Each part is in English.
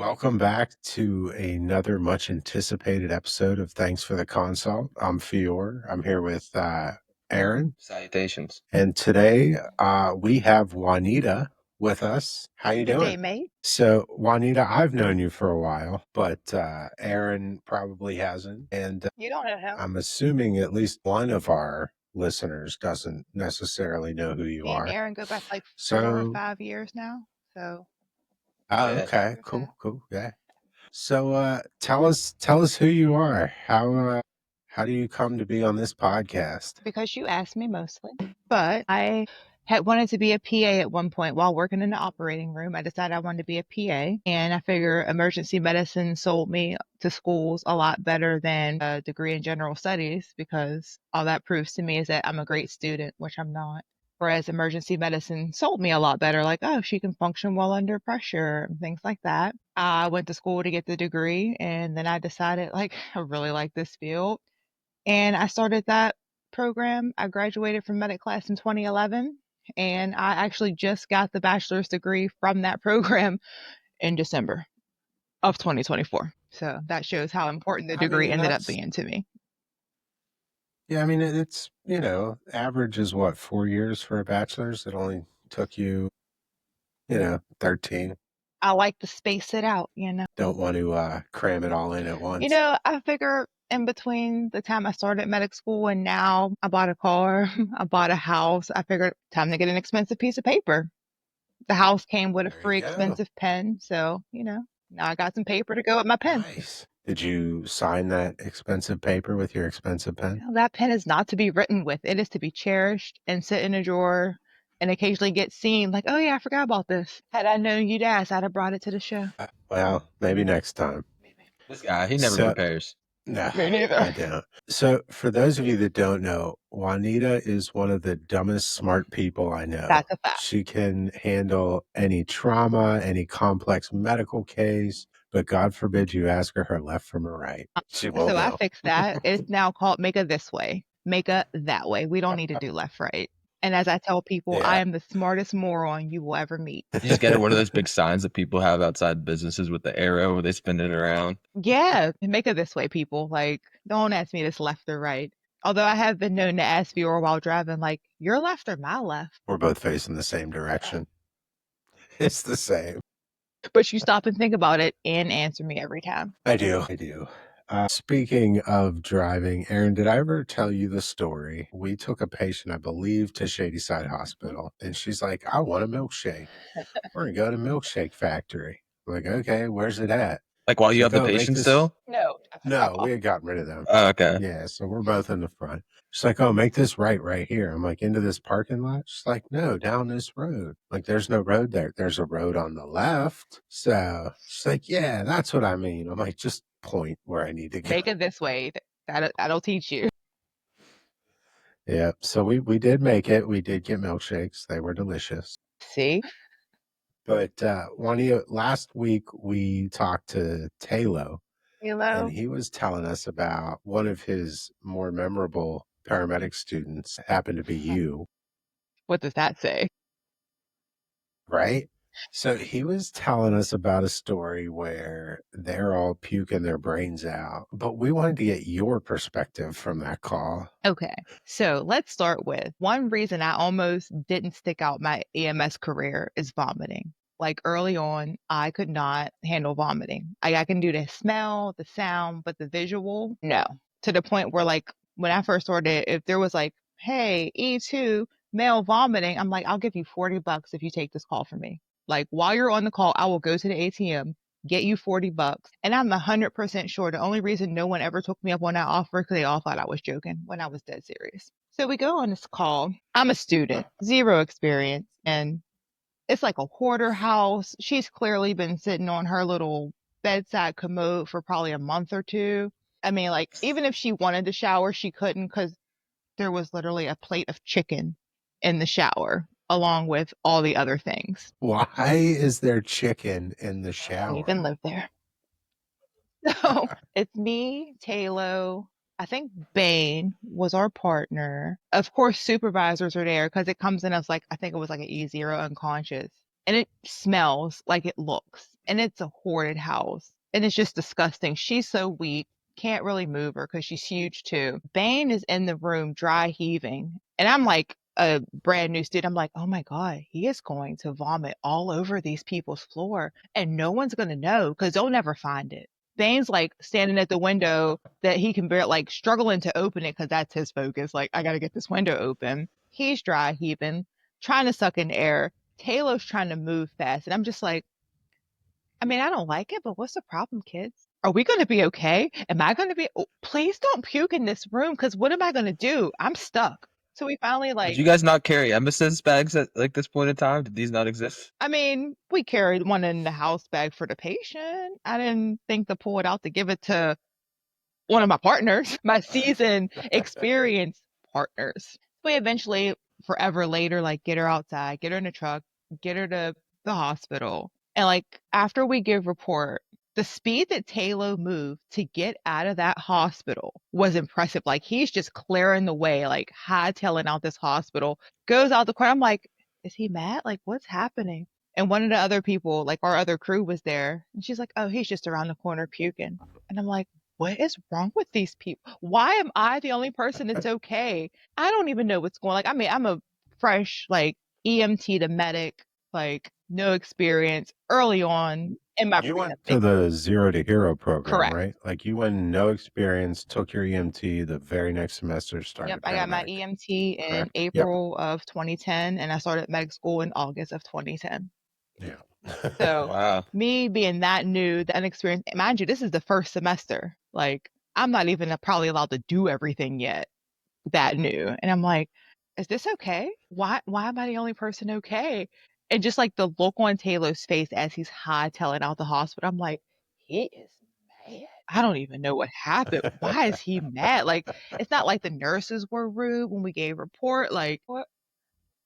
Welcome back to another much anticipated episode of Thanks for the Consult. I'm Fior. I'm here with Aaron. Salutations. And today we have Juanita with us. How you Good day, doing? mate. So, Juanita, I've known you for a while, but Aaron probably hasn't. And You don't know him. I'm assuming at least one of our listeners doesn't necessarily know who you Me and are. Aaron go back like 4 or So, 5 years now. So oh, Yeah. okay, there's that. cool, yeah. So tell us who you are. How do you come to be on this podcast? Because you asked me mostly. But I had wanted to be a PA at one point while working in the operating room. I decided I wanted to be a PA, and I figure emergency medicine sold me to schools a lot better than a degree in general studies, because all that proves to me is that I'm a great student, which I'm not. Whereas emergency medicine sold me a lot better, like, oh, she can function well under pressure and things like that. I went to school to get the degree, and then I decided, like, I really like this field. And I started that program. I graduated from medic class in 2011, and I actually just got the bachelor's degree from that program in December of 2024. So that shows how important the I degree mean, ended up that's being to me. yeah. I mean, it's average is what 4 years for a bachelor's. It only took you 13. I like to space it out, you know. Don't want to cram it all in at once. I figure in between the time I started medic school and now I bought a car, I bought a house, I figured time to get an expensive piece of paper. The house came with a There you free go. expensive pen, so, now I got some paper to go with my pen. Nice. Did you sign that expensive paper with your expensive pen? That pen is not to be written with. It is to be cherished and sit in a drawer and occasionally get seen like, oh yeah, I forgot about this. Had I known you'd ask, I'd have brought it to the show. Well, maybe next time. This guy, he never So, prepares. no, Me neither. I don't. So, for those of you that don't know, Juanita is one of the dumbest smart people I know. That's a fact. She can handle any trauma, any complex medical case, but God forbid you ask her left from her right. She won't So I know. fixed that. It's now called make a this way, make a that way. We don't need to do left, right. And as I tell people, I Yeah. am the smartest moron you will ever meet. You just get one of those big signs that people have outside businesses with the arrow where they spin it around. Yeah, make a this way, people. Like, don't ask me this left or right. Although I have been known to ask viewer while driving, like, your left or my left? We're both facing the same direction. It's the same. But you stop and think about it and answer me every time. I do. Speaking of driving, Aaron, did I ever tell you the story? We took a patient, I believe, to Shadyside Hospital, and she's like, I want a milkshake. We're going to go to Milkshake Factory. I'm like, okay, where's it at? Like while you She's have like, the oh, make patient this. still? No, No, we had gotten rid of them. Oh, okay. Yeah, so we're both in the front. She's like, oh, make this right here. I'm like, into this parking lot? She's like, no, down this road. Like, there's no road there. There's a road on the left. So she's like, yeah, that's what I mean. I'm like, just point where I need to go. Make it this way. That'll teach you. Yeah, so we did make it. We did get milkshakes. They were delicious. See? But Juanita, last week we talked to Taylor, Hello. and he was telling us about one of his more memorable paramedic students happened to be you, What does that say? right? So he was telling us about a story where they're all puking their brains out, but we wanted to get your perspective from that call. Okay, so let's start with one reason I almost didn't stick out my EMS career is vomiting. Like early on, I could not handle vomiting. I can do the smell, the sound, but the visual, no. To the point where, like, when I first started, if there was like, hey, E2, male vomiting, I'm like, I'll give you $40 if you take this call from me. Like, while you're on the call, I will go to the ATM, get you $40. And I'm 100% sure the only reason no one ever took me up on that offer because they all thought I was joking when I was dead serious. So we go on this call. I'm a student, zero experience, and it's like a hoarder house. She's clearly been sitting on her little bedside commode for probably a month or two. I mean, like, even if she wanted to shower, she couldn't because there was literally a plate of chicken in the shower along with all the other things. Why is there chicken in the I shower? don't even live there. So it's me, Taylor. I think Bane was our partner. Of course, supervisors are there because it comes in as like, I think it was like an E0 unconscious. And it smells like it looks. and it's a hoarded house, and it's just disgusting. She's so weak, can't really move her because she's huge too. Bane is in the room dry heaving, and I'm like a brand new student. I'm like, oh my God, he is going to vomit all over these people's floor, and no one's gonna know because they'll never find it. Bane's like standing at the window that he can bear, like struggling to open it because that's his focus. Like, I got to get this window open. He's dry heaving, trying to suck in air. Taylor's trying to move fast. And I'm just like, I mean, I don't like it, but what's the problem, kids? Are we going to be okay? Am I going to be? Oh, please don't puke in this room because what am I going to do? I'm stuck. So we finally Did like, you guys not carry emesis bags at like this point in time? Did these not exist? I mean, we carried one in the house bag for the patient. I didn't think to pull it out to give it to one of my partners, my seasoned experience partners. We eventually, forever later, like get her outside, get her in the truck, get her to the hospital. And like after we give report, the speed that Taylor moved to get out of that hospital was impressive. Like he's just clearing the way, like hightailing out this hospital, goes out the corner. I'm like, is he mad? Like, what's happening? And one of the other people, like our other crew was there. And she's like, oh, he's just around the corner puking. And I'm like, what is wrong with these people? Why am I the only person that's okay? I don't even know what's going on. Like, I mean, I'm a fresh, like, EMT to medic, like, no experience early on in my You went to pre-med. the Zero to Hero program, Correct. right? Like you went no experience, took your EMT the very next semester, Yep. started I got my paramedic, EMT in correct? Yep. April of 2010, and I started medic school in August of 2010. Yeah. So, Wow. me being that new, that inexperienced, mind you, this is the first semester. Like, I'm not even probably allowed to do everything yet. That new. And I'm like, is this okay? Why am I the only person okay? And just like the look on Taylor's face as he's hightailing out the hospital, I'm like, he is mad. I don't even know what happened. Why is he mad? Like, it's not like the nurses were rude when we gave report. Like, what?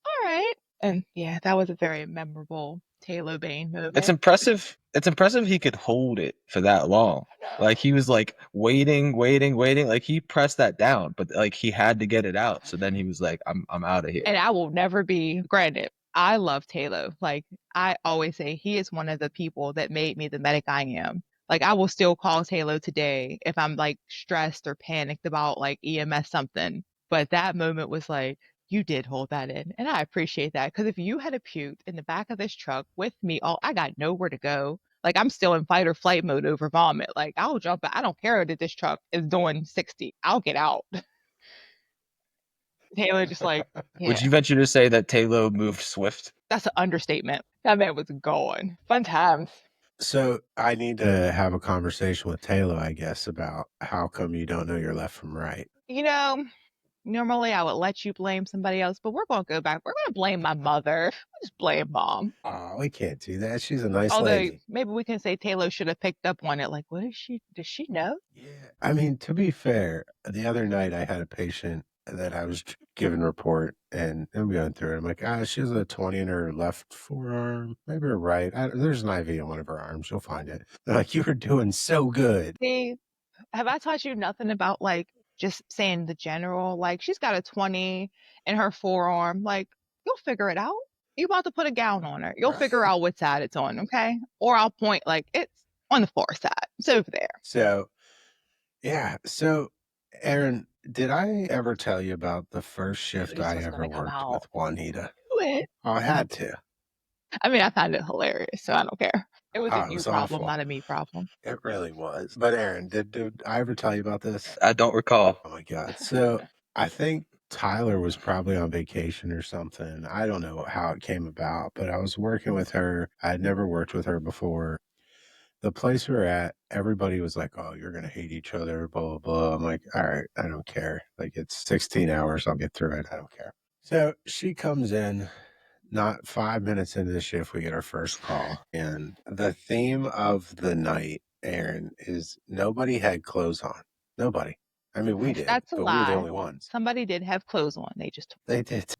All right. And yeah, that was a very memorable Taylor Bane It's moment. impressive. It's impressive he could hold it for that long. Like he was like waiting, waiting, waiting. Like he pressed that down, but like he had to get it out. So then he was like, I'm out of here. And I will never be granted. I love Taylor. Like I always say, he is one of the people that made me the medic I am. Like I will still call Taylor today if I'm like stressed or panicked about like EMS something. But that moment was like, you did hold that in. And I appreciate that. Because if you had a puked in the back of this truck with me, all I got nowhere to go. Like I'm still in fight or flight mode over vomit. Like I'll jump, I don't care that this truck is doing 60. I'll get out. Taylor just like, Would yeah. you venture to say that Taylor moved swift? That's an understatement. That man was gone. Fun times. So I need to have a conversation with Taylor, I guess, about how come you don't know your left from right. You know, normally I would let you blame somebody else, but we're going to go back. We're going to blame my mother. We'll just blame mom. Oh, we can't do that. She's a nice Although lady. maybe we can say Taylor should have picked up on it. Like, what is she? Does she know? Yeah. I mean, to be fair, the other night I had a patient that I was giving a report and I'm going through it. I'm like, she has a 20 in her left forearm, maybe her right. There's an IV in one of her arms. You'll find it. They're like, you were doing so good. See, have I taught you nothing about like just saying the general? Like, she's got a 20 in her forearm. Like, you'll figure it out. You about to put a gown on her. You'll figure Right. out what side it's on, okay? Or I'll point like it's on the far side. It's over there. So, yeah. So, Aaron, did I ever tell you about the first shift This I was ever gonna come worked out. with Juanita? Do it. Oh, I had to. I mean, I find it hilarious, so I don't care. It was a Oh, it you was problem, awful. not a me problem. It really was. But Aaron, did I ever tell you about this? I don't recall. Oh my God. So I think Tyler was probably on vacation or something. I don't know how it came about, but I was working with her. I had never worked with her before. The place we were at, everybody was like, oh, you're going to hate each other, blah, blah, blah. I'm like, all right, I don't care. Like, it's 16 hours. I'll get through it. I don't care. So she comes in, not 5 minutes into the shift, we get our first call. And the theme of the night, Aaron, is nobody had clothes on. Nobody. I mean, we did, That's a but we were the lie. only ones. Somebody did have clothes on. They just They did.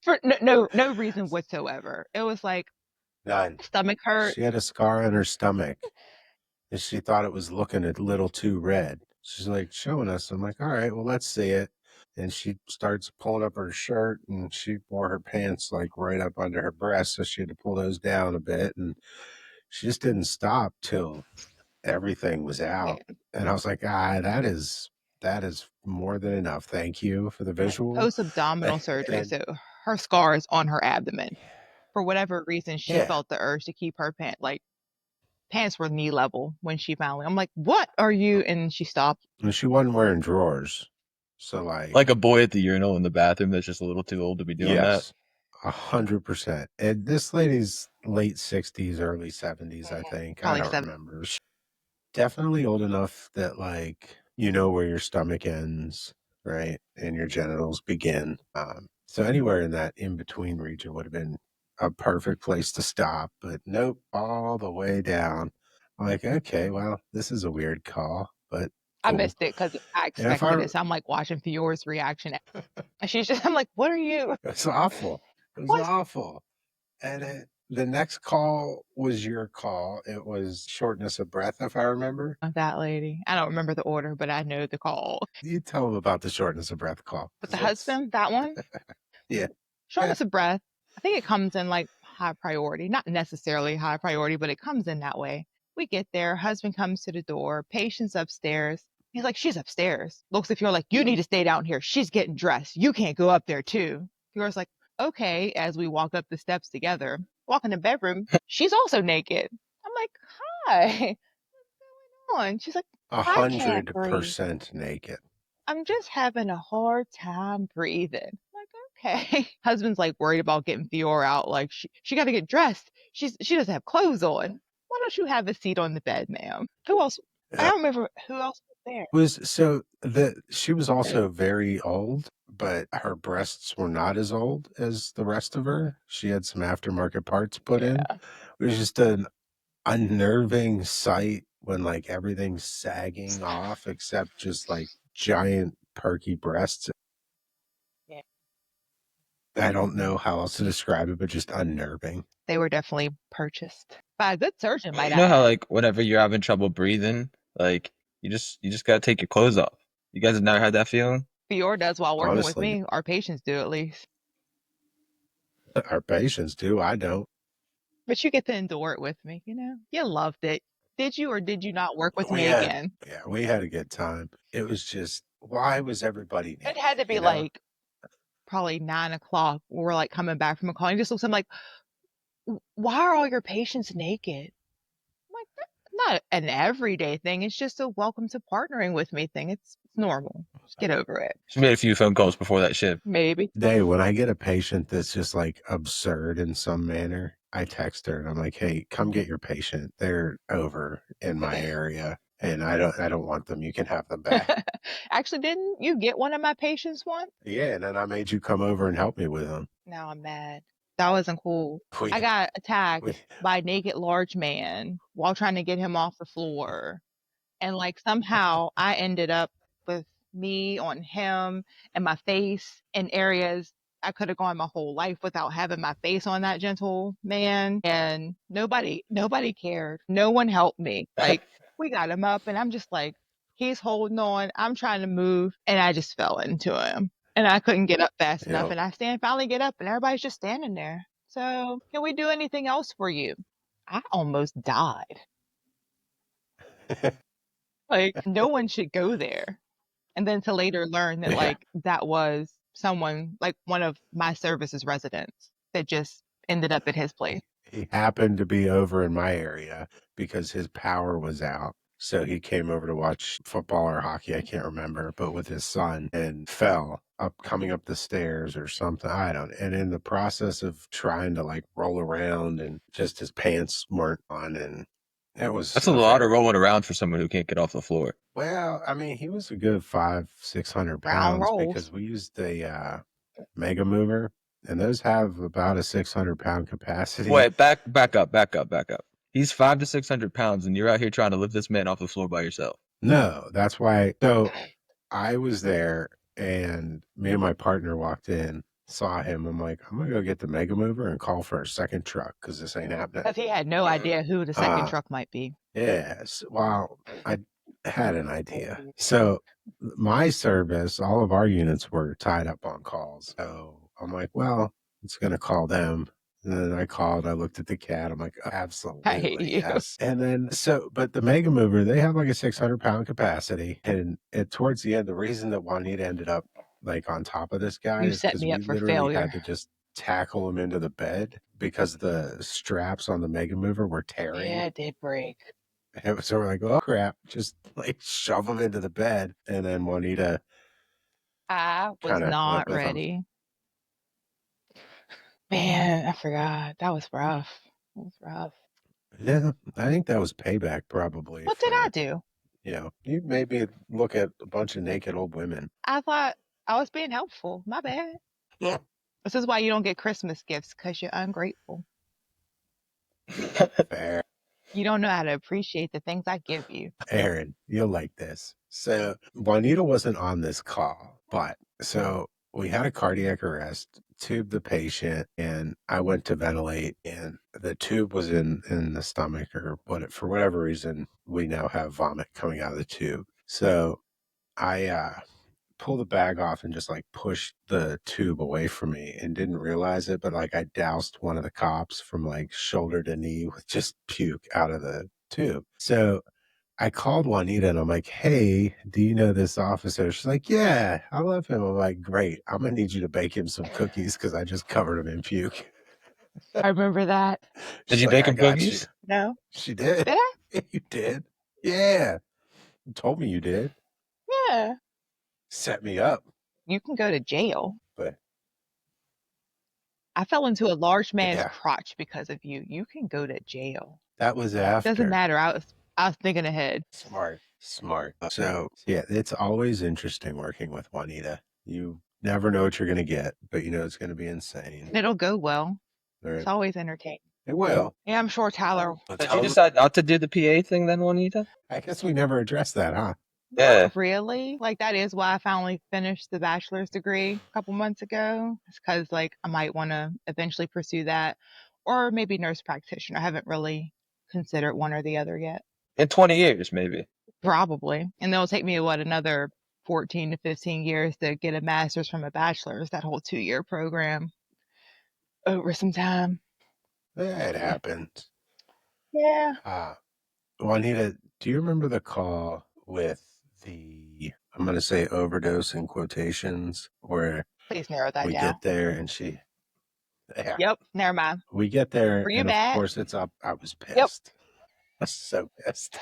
for no reason whatsoever. It was like None. stomach hurt. She had a scar on her stomach and she thought it was looking a little too red. She's like showing us. I'm like, all right, well, let's see it. and she starts pulling up her shirt, and she wore her pants like right up under her breast, so she had to pull those down a bit, and she just didn't stop till everything was out. And I was like, that is more than enough. Thank you for the visual. Post-abdominal surgery, And so her scar is on her abdomen. For whatever reason, she yeah, felt the urge to keep her pants were knee level when she finally. I'm like, "What are you?" And she stopped. and she wasn't wearing drawers, so Like like, a boy at the urinal in the bathroom that's just a little too old to be doing that. yes, 100%. And this lady's late 60s, early 70s, I think. I Probably don't 7. remember. Definitely old enough that, like, you know where your stomach ends, right? And your genitals begin. So anywhere in that in between region would have been a perfect place to stop, but nope, all the way down. I'm like, okay, well, this is a weird call, but I cool. missed it because I And if I, expected it, so I'm, like, watching Fiore's reaction, and she's just I'm like, "What are you? it's awful. It was What?" awful. And the next call was your call. It was shortness of breath, if I remember. That lady. I don't remember the order, but I know the call. You tell them about the shortness of breath call. But the 'Cause it's, husband, that one? yeah, yeah. Shortness of breath, I think it comes in like high priority, not necessarily high priority, but it comes in that way. We get there, husband comes to the door, patient's upstairs. He's like, she's upstairs. Looks if you're like, you need to stay down here. She's getting dressed. You can't go up there too. Yours like, okay, as we walk up the steps together, walk in the bedroom, she's also naked. I'm like, hi, what's going on? She's like, A I can't hundred breathe. percent naked. I'm just having a hard time breathing. Like, okay. Husband's like worried about getting Fiora out. Like she got to get dressed. She doesn't have clothes on. Why don't you have a seat on the bed, ma'am? Who else? I Yeah. don't remember who else was there. Was so that she was also very old, but her breasts were not as old as the rest of her. She had some aftermarket parts put in. Yeah. It was just an unnerving sight when like everything's sagging off except just like giant perky breasts. Yeah. I don't know how else to describe it, but just unnerving. They were definitely purchased by a good surgeon, might You I know how add. like whenever you're having trouble breathing, like you just gotta take your clothes off. You guys have never had that feeling? Fiora does while working with Honestly, me. Our patients do at least. our patients do. I don't. But you get to endure it with me, you know? You loved it. Did you or did you not work with We me had, again? yeah, we had a good time. It was just, why was everybody It had naked? to be like probably 9 o'clock. We're like coming back from a call. And he just looks at me like, why are all your patients naked? I'm like, that's not an everyday thing. It's just a welcome to partnering with me thing. It's normal. Just get over it. She made a few phone calls before that shift. Maybe. Day when I get a patient that's just like absurd in some manner, I text her and I'm like, "Hey, come get your patient. They're over in my area, and I don't want them. You can have them back." Actually, didn't you get one of my patients once? Yeah, and then I made you come over and help me with them. Now I'm mad. That wasn't cool. We I got attacked we by a naked large man while trying to get him off the floor. And like somehow I ended up with me on him and my face in areas I could have gone my whole life without having my face on that gentle man. And nobody cared. No one helped me. Like we got him up and I'm just like, he's holding on. I'm trying to move and I just fell into him. And I couldn't get up fast you enough. know And I finally get up and everybody's just standing there. So can we do anything else for you? I almost died. Like, no one should go there. And then to later learn that, yeah. like, that was someone, like, one of my services residents that just ended up at his place. He happened to be over in my area because his power was out. So he came over to watch football or hockey, I can't remember, but with his son and fell up coming up the stairs or something. I don't. And in the process of trying to like roll around and just his pants weren't on and it was That's a a lot of very rolling around for someone who can't get off the floor. well, I mean, he was a good 500-600 Brown pounds rolls. because we used the mega mover and those have about a 600-pound capacity. Wait, back up. He's 500 to 600 pounds, and you're out here trying to lift this man off the floor by yourself. No, that's why. So I was there and me and my partner walked in, saw him. I'm like, I'm going to go get the mega mover and call for a second truck because this ain't happening. Because he had no idea who the second truck might be. Yes. Well, had an idea. So my service, all of our units were tied up on calls. So I'm like, well, it's going to call them. And then I called, I looked at the cat. I'm like, I hate absolutely, you. yes. And then, but the Mega Mover, they have like a 600-pound capacity. And towards the end, the reason that Juanita ended up like on top of this guy You is set because me we up for literally failure. had to just tackle him into the bed because the straps on the Mega Mover were tearing. Yeah, it did break. So we're like, oh crap, just like shove him into the bed. And then Juanita I was kind of went not with him. ready. Man, I forgot. That was rough. It was rough. Yeah, I think that was payback probably What did I for, do? you maybe look at a bunch of naked old women. I thought I was being helpful. My bad. Yeah. This is why you don't get Christmas gifts, because you're ungrateful. Fair. You don't know how to appreciate the things I give you. Aaron, you'll like this. So Juanita wasn't on this call, but so we had a cardiac arrest, tubed the patient, and I went to ventilate, and the tube was in the stomach, or what? For whatever reason, we now have vomit coming out of the tube. So I pulled the bag off and just like pushed the tube away from me and didn't realize it, but like I doused one of the cops from like shoulder to knee with just puke out of the tube. So I called Juanita and I'm like, hey, do you know this officer? She's like, yeah, I love him. I'm like, great. I'm going to need you to bake him some cookies because I just covered him in puke. I remember that. Did She's you like, bake I him got you. cookies? No. She did. Did I? Yeah, you did. Yeah. You told me you did. Yeah. Set me up. You can go to jail. But I fell into a large man's yeah, crotch because of you. You can go to jail. that was Doesn't after. matter. I was thinking ahead. Smart. So yeah, it's always interesting working with Juanita. You never know what you're going to get, but you know it's going to be insane. It'll go well. Or It's always entertaining. it will. Yeah, I'm sure Tyler. Did you decide not to do the PA thing then, Juanita? I guess we never addressed that, huh? Yeah. Not really. Like, that is why I finally finished the bachelor's degree a couple months ago. It's because, like, I might want to eventually pursue that, or maybe nurse practitioner. I haven't really considered one or the other yet. In 20 years, maybe. Probably. And it'll take me, another 14 to 15 years to get a master's from a bachelor's, that whole 2-year program over some time. Yeah, it happens. Yeah. Juanita, do you remember the call with the, I'm going to say overdose in quotations, where Please narrow that we down. get there and yeah, Yep. Never mind. we get there Bring it and of back. course it's up. I was Yep. pissed. I was so pissed.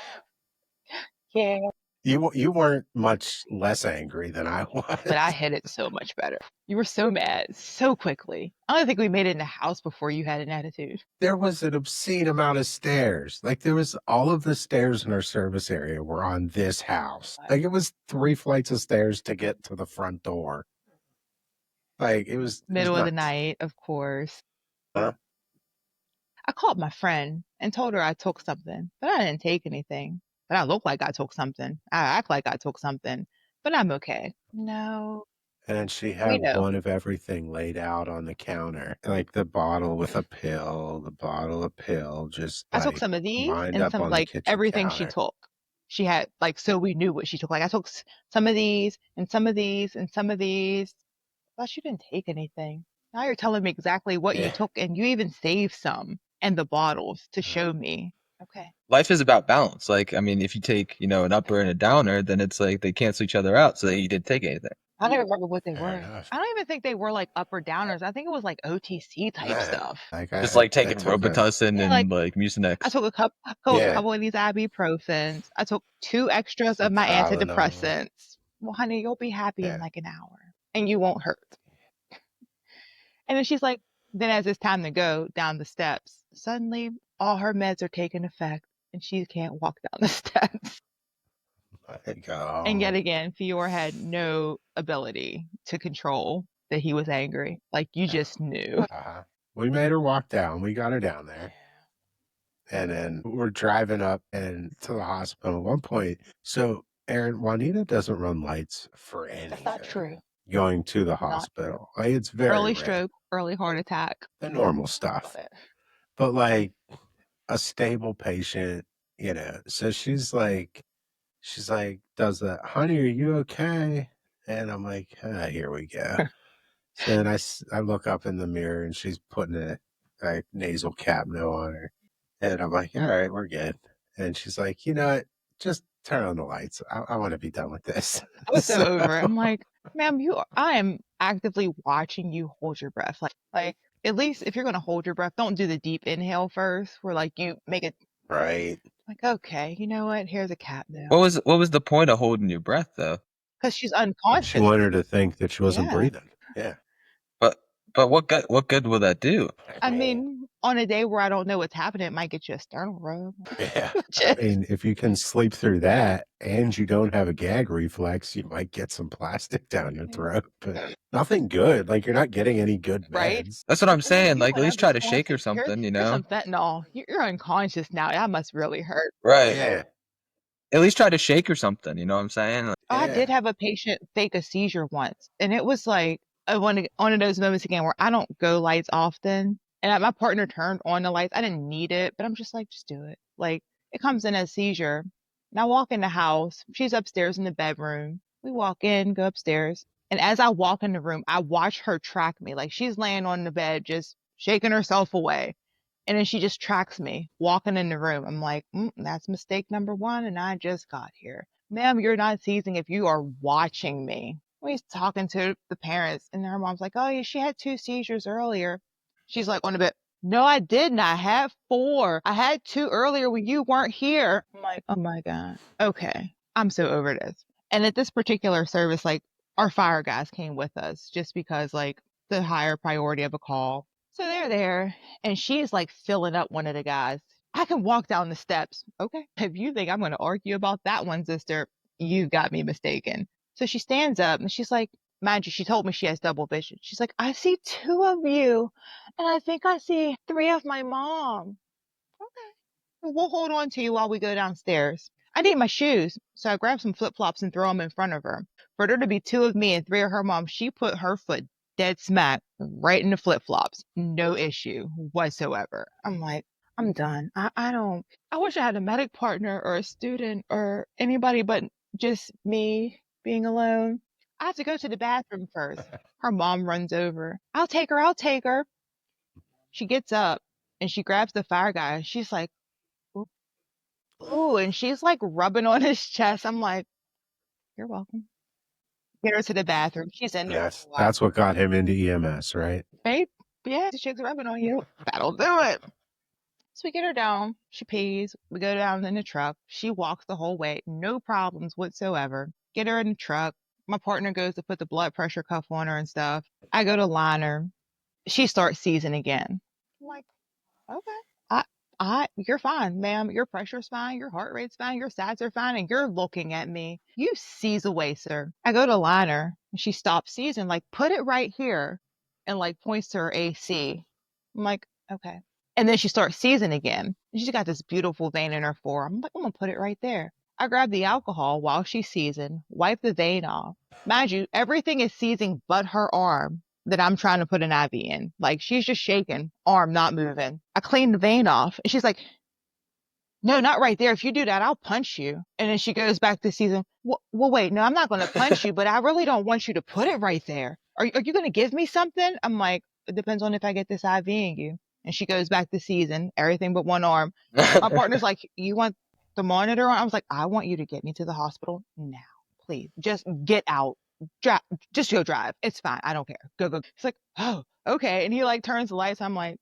Yeah. You weren't much less angry than I was. But I hit it so much better. You were so mad so quickly. I don't think we made it in the house before you had an attitude. There was an obscene amount of stairs. Like there was all of the stairs in our service area were on this house. Like it was 3 flights of stairs to get to the front door. Like it was Middle of the nuts. night, of course. Huh? I called my friend and told her I took something, but I didn't take anything. But I look like I took something. I act like I took something, but I'm okay. No, And she we had know. one of everything laid out on the counter. Like the bottle with a pill, the bottle of pill, just I took like some of these lined and up some, on the like, kitchen everything she counter. took. She had, like, so we knew what she took. Like, I took some of these and some of these and some of these. But you didn't take anything. Now you're telling me exactly what you Yeah. took, and you even saved some and the bottles to show me. Okay. Life is about balance. Like, I mean, if you take, an upper and a downer, then it's like they cancel each other out. So you didn't take anything. I don't even remember what they Fair were. enough. I don't even think they were like up or downers. I think it was like OTC type Nah, stuff. like Just like I taking took a, Robitussin Yeah, and like like I Mucinex. took yeah, couple of these ibuprofens. I took 2 extras some of my Tylenol. antidepressants. Well, honey, you'll be happy in Yeah. like an hour, and you won't hurt. And then she's like, then as it's time to go down the steps, suddenly all her meds are taking effect, and she can't walk down the steps. Like, And yet again, Fior had no ability to control that he was angry. Like, you just knew. we made her walk down. We got her down there. And then we're driving up and to the hospital at one point. So, Aaron, Juanita doesn't run lights for anything. That's not true. Going to the Not true. hospital. Like, it's very Early rare. stroke, early heart attack. The normal stuff. But like a stable patient, so she's like, She's like, does that, honey, are you okay? And I'm like, here we go. So then I look up in the mirror and she's putting a nasal cap no on her. And I'm like, all right, we're good. And she's like, you know what? Just turn on the lights. I want to be done with this. I was so So, over it. I'm like, ma'am, I am actively watching you hold your breath. Like at least if you're gonna hold your breath, don't do the deep inhale first, where like you make it right. like, okay, you know what? Here's a cap now. What was the point of holding your breath though? Because she's She unconscious. wanted her to think that she wasn't Yeah. breathing. Yeah. But what good will that do? I mean, on a day where I don't know what's happening, it might get you a sternal rub. Yeah. I Just- mean, if you can sleep through that and you don't have a gag reflex, you might get some plastic down your throat, but nothing good. Like you're not getting any good Right? meds. That's what I'm And then saying. you Like, at went least try to shake her unresponsive. something, you Here's know? some fentanyl. You're unconscious now. That must really hurt. Right. Yeah. At least try to shake her something, you know what I'm saying? Like, I Yeah. did have a patient fake a seizure once, and it was like one of those moments again where I don't go lights often, and my partner turned on the lights. I didn't need it, but I'm just like, just do it. Like it comes in as seizure, and I walk in the house. She's upstairs in the bedroom. We walk in, go upstairs, and as I walk in the room, I watch her track me. Like she's laying on the bed, just shaking herself away. And then she just tracks me walking in the room. I'm like, that's mistake number one. And I just got here. Ma'am, you're not seizing if you are watching me. He's talking to the parents, and her mom's like, oh, yeah, she had 2 seizures earlier. She's like on a bit, no, I didn't. I had 4. I had 2 earlier when you weren't here. I'm like, oh my God. Okay. I'm so over this. And at this particular service, like our fire guys came with us just because like the higher priority of a call. So they're there and she's like filling up one of the guys. I can walk down the steps. Okay. If you think I'm going to argue about that one, sister, you got me mistaken. So she stands up and she's like, mind you, she told me she has double vision. She's like, I see 2 of you and I think I see 3 of my mom. Okay. Well, we'll hold on to you while we go downstairs. I need my shoes. So I grabbed some flip flops and throw them in front of her. For there to be 2 of me and 3 of her mom, she put her foot dead smack right in the flip flops. No issue whatsoever. I'm like, I'm done. I wish I had a medic partner or a student or anybody but just me being alone. I have to go to the bathroom first. Her mom runs over. I'll take her. I'll take her. She gets up and she grabs the fire guy. She's like, ooh, ooh, and she's like rubbing on his chest. I'm like, you're welcome. Get her to the bathroom. She's in there for a while. That's what got him into EMS, right? Babe, yeah, the chick's rubbing on you. That'll do it. So we get her down. She pees. We go down in the truck. She walks the whole way. No problems whatsoever. Get her in the truck. My partner goes to put the blood pressure cuff on her and stuff. I go to line her. She starts seizing again. I'm like, okay. You're fine, ma'am. Your pressure's fine. Your heart rate's fine. Your stats are fine. And you're looking at me. You seize away, sir. I go to line her and she stops seizing, like, put it right here and like points to her AC. I'm like, okay. And then she starts seizing again. She's got this beautiful vein in her forearm. I'm like, I'm gonna put it right there. I grab the alcohol while she's seizing, wipe the vein off. Mind you, everything is seizing but her arm that I'm trying to put an IV in. Like she's just shaking, arm not moving. I clean the vein off and she's like, no, not right there. If you do that, I'll punch you. And then she goes back to season. Well, wait, no, I'm not going to punch you, but I really don't want you to put it right there. Are you going to give me something? I'm like, it depends on if I get this IV in you. And she goes back to season, everything but one arm. My partner's like, you want the monitor on? I was like, I want you to get me to the hospital now, please. Just get out. Just go drive. It's fine. I don't care. Go, go. He's like, oh, okay. And he like turns the lights. I'm like,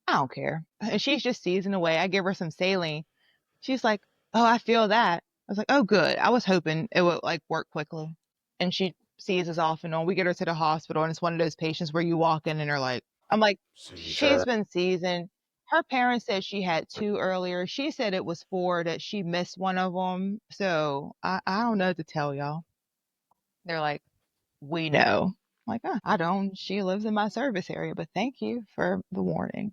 I don't care. And she's just seizing away. I give her some saline. She's like, oh, I feel that. I was like, oh, good. I was hoping it would like work quickly. And she seizes off and on. We get her to the hospital, and it's one of those patients where you walk in and are like, I'm like, she's been seizing. Her parents said she had 2 earlier. She said it was 4, that she missed one of them. So I don't know what to tell y'all. They're like, we know. I'm like, oh, I don't. She lives in my service area, but thank you for the warning.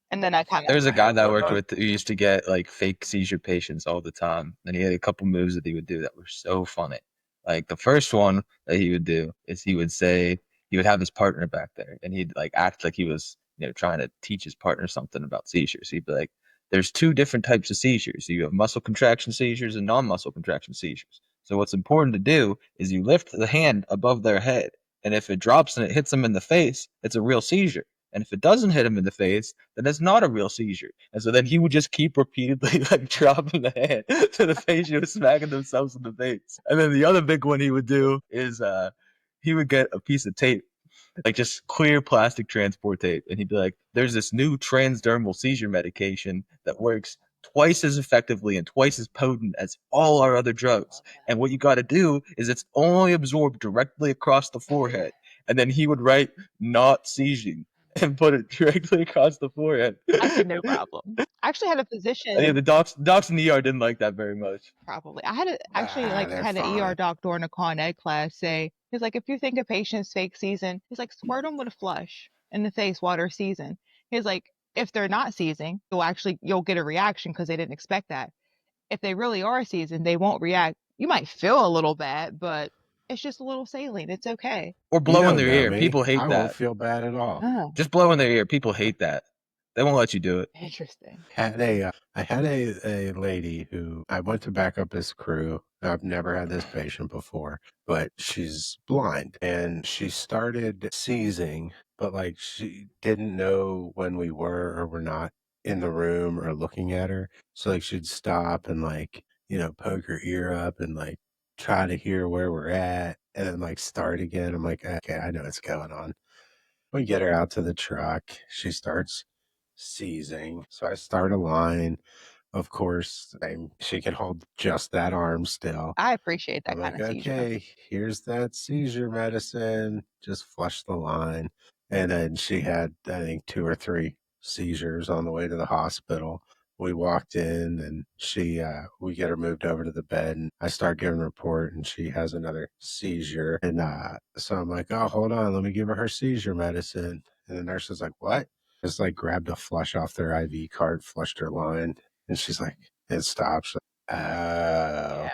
And then I kind of There was a guy that I worked with who used to get like fake seizure patients all the time, and he had a couple moves that he would do that were so funny. Like the first one that he would do is he would say he would have his partner back there, and he'd like act like he was trying to teach his partner something about seizures. He'd be like, there's two different types of seizures. You have muscle contraction seizures and non-muscle contraction seizures. So what's important to do is you lift the hand above their head, and if it drops and it hits them in the face, it's a real seizure. And if it doesn't hit him in the face, then it's not a real seizure. And so then he would just keep repeatedly like dropping the hand to the patient, smacking themselves in the face. And then the other big one he would do is he would get a piece of tape, like just clear plastic transport tape, and he'd be like, "There's this new transdermal seizure medication that works twice as effectively and twice as potent as all our other drugs. And what you got to do is it's only absorbed directly across the forehead." And then he would write "not seizing" and put it directly across the forehead. I said no problem. I actually had a physician. And yeah, the docs in the ER didn't like that very much. Probably. I had actually They're had an ER fine. doc during a Con Ed class say, he's like, if you think a patient's fake seizing, he's like, squirt them with a flush in the face while they're seizing. He's like, if they're not seizing, you'll get a reaction because they didn't expect that. If they really are seizing, they won't react. You might feel a little bad, but it's just a little saline. It's okay. Or You blow in don't their know ear. me. People hate I won't that. feel bad at all. Oh, Just blow in their ear. People hate that. They won't let you do it. interesting. I had a lady who I went to back up this crew. I've never had this patient before, but she's blind and she started seizing, but like she didn't know when we were or were not in the room or looking at her. So like she'd stop and like, poke her ear up and like try to hear where we're at and then like start again. I'm like, okay, I know what's going on. We get her out to the truck. She starts seizing. So I start a line. Of course, she can hold just that arm still. I appreciate I'm that kind like, of seizure. okay, here's that seizure medicine. Just flush the line. And then she had, I think, 2 or 3 seizures on the way to the hospital. We walked in and we get her moved over to the bed and I start giving a report and she has another seizure. And so I'm like, oh, hold on, let me give her seizure medicine. And the nurse is like, what? Just like grabbed a flush off their IV card, flushed her line. And she's like, it stops. Oh, Yeah.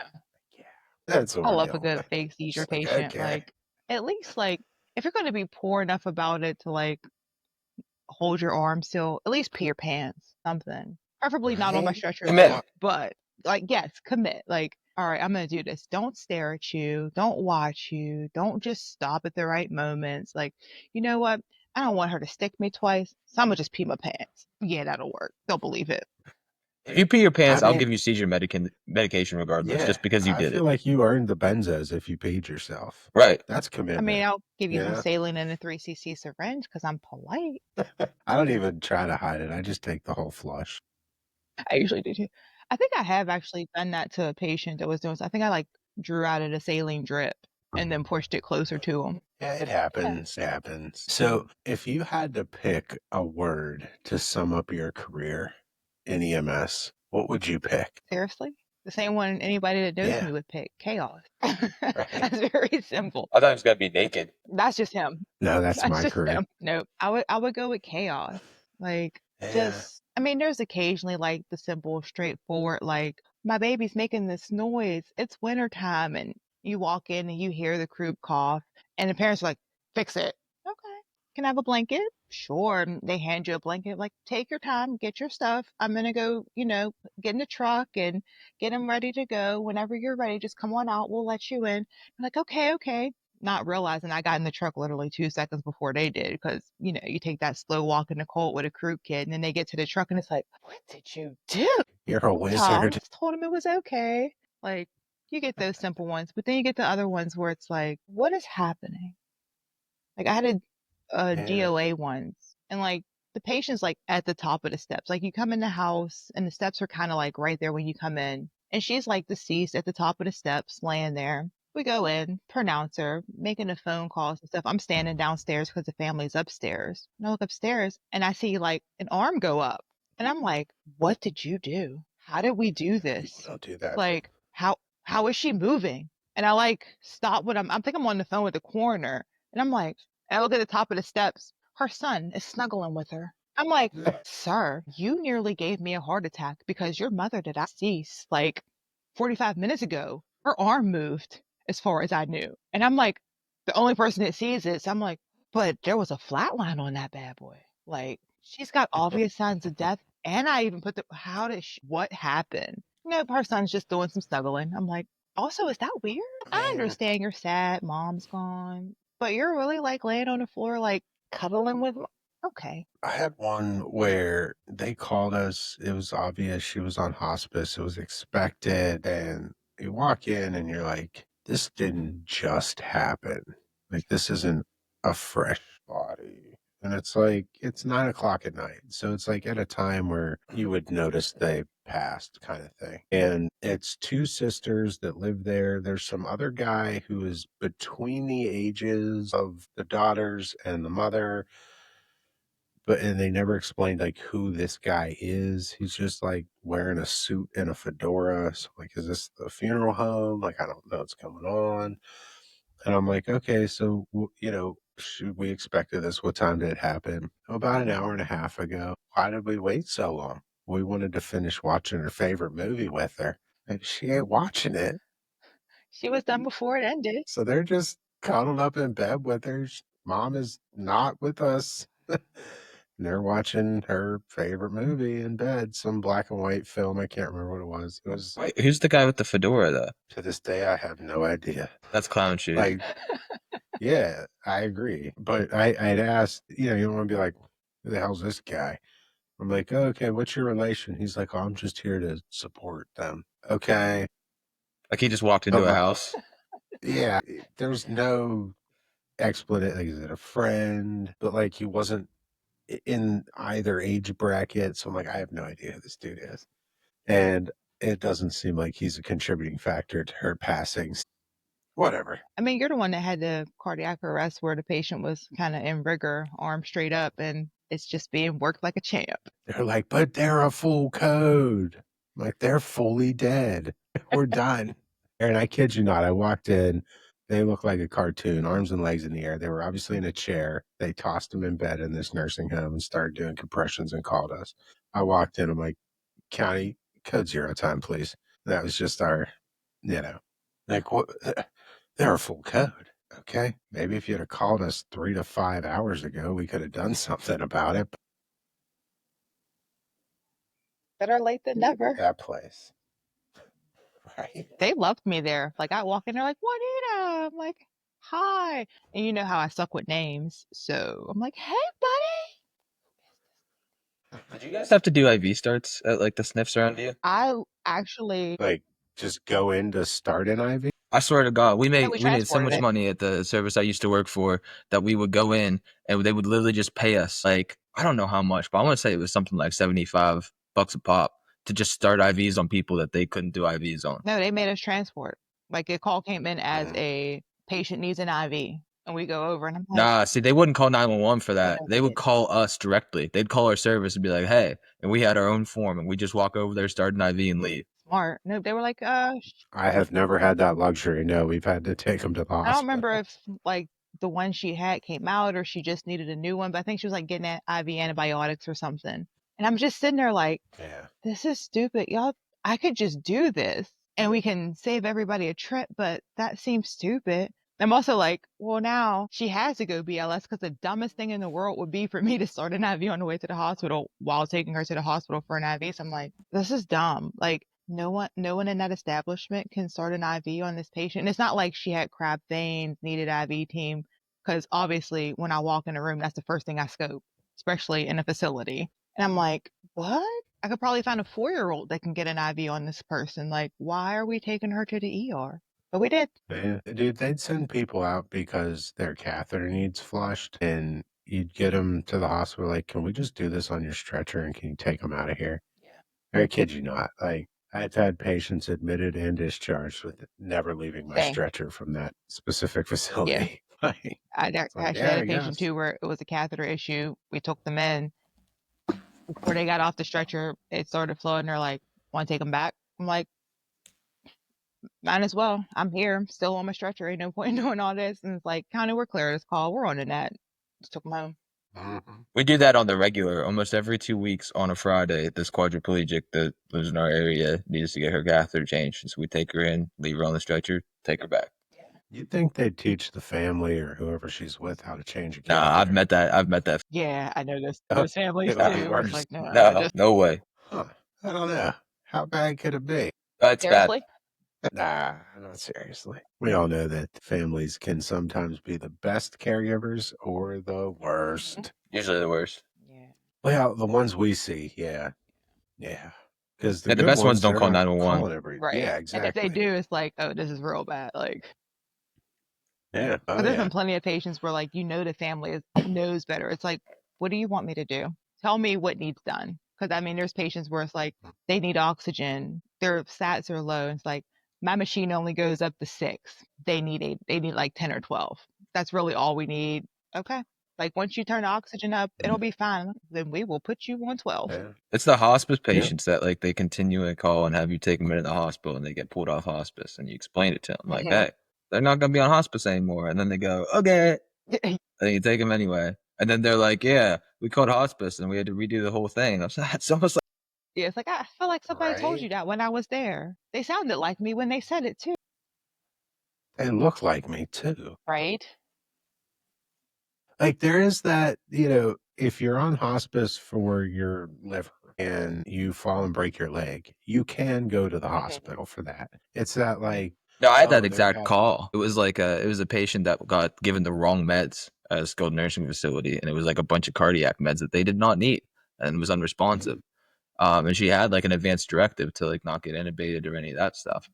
yeah, that's I love a real. good fake seizure It's like, patient. okay. Like, at least, like, if you're going to be poor enough about it to, like, hold your arm still, at least pee your pants, something. Preferably not on my Right? stretcher Commit. alone, but, like, yes, commit. Like, all right, I'm going to do this. Don't stare at you. Don't watch you. Don't just stop at the right moments. Like, you know what? I don't want her to stick me twice, so I'm going to just pee my pants. Yeah, that'll work. They'll believe it. If you pee your I pants, I'll mean, give you seizure medication regardless, yeah, just because you I did feel it. like you earned the benzos if you paid yourself. Right. That's I mean, commitment, I'll give you you some know? saline in a 3cc syringe because I'm polite. I don't even try to hide it. I just take the whole flush. I usually do too. I think I have actually done that to a patient that was doing so I think I, like, drew out of the saline drip and then pushed it closer to him. Yeah, it Yeah. happens. It happens. So, if you had to pick a word to sum up your career in EMS, what would you pick? Seriously? The same one anybody that knows Yeah, me would pick, chaos. right. That's very simple. I thought it was gonna be naked. That's just him. No, that's That's my just career. him. Nope. I would go with chaos. Like, Yeah. just I mean, there's occasionally, like, the simple, straightforward, like, "My baby's making this noise. It's wintertime," and you walk in and you hear the croup cough, and the parents are like, "Fix it." "Okay. Can I have a blanket?" "Sure." And they hand you a blanket, like, "Take your time, get your stuff. I'm gonna go, get in the truck and get them ready to go. Whenever you're ready, just come on out. We'll let you in." I'm like, "Okay, okay." Not realizing I got in the truck literally 2 seconds before they did because, you take that slow walk in the cold with a croup kid, and then they get to the truck, and it's like, "What did you do?" You're a wizard. Just told him it was okay. Like, you get those simple ones, but then you get the other ones where it's like, "What is happening?" Like, I had a Yeah. DOA once, and, like, the patient's, like, at the top of the steps. Like, you come in the house, and the steps are kinda, like, right there when you come in, and she's, like, deceased at the top of the steps, laying there. We go in, pronounce her, making the phone calls and stuff. I'm standing downstairs because the family's upstairs. And I look upstairs, and I see, like, an arm go up, and I'm like, "What did you do? How did we do People this? don't do that. Like, how is she moving?" And I, like, stop what I think I'm on the phone with the coroner, and I'm like and I look at the top of the steps. Her son is snuggling with her. I'm like, "Sir, you nearly gave me a heart attack because your mother did not cease like 45 minutes ago. Her arm moved as far as I knew." And I'm like, the only person that sees it. So I'm like, but there was a flat line on that bad boy. Like, she's got obvious signs of death. And I even put what happened? Nope, her son's just doing some snuggling. I'm like, also, is that weird? I Man, understand you're sad, mom's gone, but you're really like laying on the floor, like cuddling with. Okay. I had one where they called us. It was obvious she was on hospice. It was expected. And you walk in and you're like, this didn't just happen. Like, this isn't a fresh body. And it's like, it's 9 o'clock at night. So it's like at a time where you would notice they passed, kind of thing. And it's two sisters that live there. There's some other guy who is between the ages of the daughters and the mother, and they never explained like who this guy is. He's just like wearing a suit and a fedora. So like, is this the funeral home? Like, I don't know what's going on. And I'm like, okay, so should we expected this? What time did it happen? "Oh, about an hour and a half ago." Why did we wait so long? We wanted to finish watching her favorite movie with her, and she ain't watching it. She was done before it ended. So they're just cuddled up in bed with her. Mom is not with us. And they're watching her favorite movie in bed, some black and white film. I can't remember what it was. It was, Wait, who's the guy with the fedora though? to this day, I have no idea. That's clown shoes. Like, yeah, I agree. But I'd asked, you don't want to be like, who the hell's this guy? I'm like, oh, okay, what's your relation? He's like, oh, I'm just here to support them. Okay. Like he just walked into a house. Yeah, there's no explanation. Like, is it a friend? But like, he wasn't in either age bracket. So I'm like, I have no idea who this dude is. And it doesn't seem like he's a contributing factor to her passing. Whatever. I mean, you're the one that had the cardiac arrest where the patient was kind of in rigor, arm straight up, and it's just being worked like a champ. They're like, but they're a full code. I'm like, they're fully dead. We're done. And I kid you not, I walked in. They look like a cartoon, arms and legs in the air. They were obviously in a chair. They tossed them in bed in this nursing home and started doing compressions and called us. I walked in. I'm like, County code 0 time, please. That was just our, like, what? They're a full code. Okay. Maybe if you'd have called us 3 to 5 hours ago, we could have done something about it. Better late than never. That place. Right. They loved me there. Like, I walk in, they're like, Juanita. I'm like, hi. And you know how I suck with names. So I'm like, hey, buddy. Did you guys have to do IV starts at like the sniffs around you? I actually, Like, just go in to start an IV? I swear to God, we we made so transported much it. money at the service I used to work for that we would go in and they would literally just pay us like I don't know how much, but I want to say it was something like $75 a pop to just start IVs on people that they couldn't do IVs on. No, they made us transport. Like, a call came in as a patient needs an IV. And we go over, and I'm like, Nah, see, they wouldn't call 911 for that. no, They would call us directly. They'd call our service and be like, hey, and we had our own form and we just walk over there, start an IV and leave. smart. No, they were like, I have never had that luxury. No, we've had to take them to the hospital. I don't remember if like the one she had came out or she just needed a new one, but I think she was like getting IV antibiotics or something. And I'm just sitting there like, Yeah. this is stupid. Y'all, I could just do this and we can save everybody a trip, but that seems stupid. I'm also like, well, now she has to go BLS because the dumbest thing in the world would be for me to start an IV on the way to the hospital while taking her to the hospital for an IV. So I'm like, this is dumb. Like, no one in that establishment can start an IV on this patient. And it's not like she had crab veins, needed IV team, because obviously when I walk in a room, that's the first thing I scope, especially in a facility. And I'm like, what? I could probably find a 4-year-old that can get an IV on this person. Like, why are we taking her to the ER? But we did. Dude, they'd send people out because their catheter needs flushed, and you'd get them to the hospital. Like, can we just do this on your stretcher and can you take them out of here? I kid you not. Like, I've had patients admitted and discharged with never leaving my Same. stretcher from that specific facility. Like, I it's like, actually yeah, had I a patient guess. too where it was a catheter issue. We took them in. Before they got off the stretcher, it started flowing. They're like, want to take them back? I'm like, might as well. I'm here. I'm still on my stretcher. Ain't no point in doing all this. And it's like, County, we're clear of this call. We're on the net. Just took them home. Mhm. We do that on the regular, almost every 2 weeks on a Friday. This quadriplegic that lives in our area needs to get her catheter changed. So we take her in, leave her on the stretcher, take her back. You'd think they'd teach the family or whoever she's with how to change a Nah, I've catheter. met that. I've met that. Yeah, I know Oh, those families it would be too, where it's worse. like, no, No, just no way. Huh. I don't know. How bad could it be? That's bad. seriously. Nah, not seriously. We all know that families can sometimes be the best caregivers or the worst. Usually the worst. Yeah. Well, the ones we see, yeah. Yeah. Because the Yeah, the good best ones ones, don't they're call not 911. calling every. Right. Yeah, And if they exactly. do, it's like, oh, this is real bad. Like, Yeah. because Oh, there's yeah. been plenty of patients where, like, the family knows better. It's like, what do you want me to do? Tell me what needs done. Because I mean, there's patients where it's like they need oxygen, their sats are low. It's like my machine only goes up to 6. They need like 10 or 12. That's really all we need. Okay. Like once you turn the oxygen up, it'll be fine. Then we will put you on 12. Yeah. It's the hospice Yeah. patients that like they continually call and have you take them into the hospital and they get pulled off hospice and you explain it to them like, hey, they're not gonna be on hospice anymore, and then they go, okay, and you take them anyway, and then they're like, yeah, we called hospice and we had to redo the whole thing. It's almost like Yeah, it's like I feel like somebody told Right. you that when I was there. They sounded like me when they said it too. They look like me too. Right? Like there is that, if you're on hospice for your liver and you fall and break your leg, you can go to the hospital for that. It's that like, no, I had that oh, they're exact having, call. It was like it was a patient that got given the wrong meds at a skilled nursing facility, and it was like a bunch of cardiac meds that they did not need and was unresponsive. And she had like an advanced directive to like not get intubated or any of that stuff.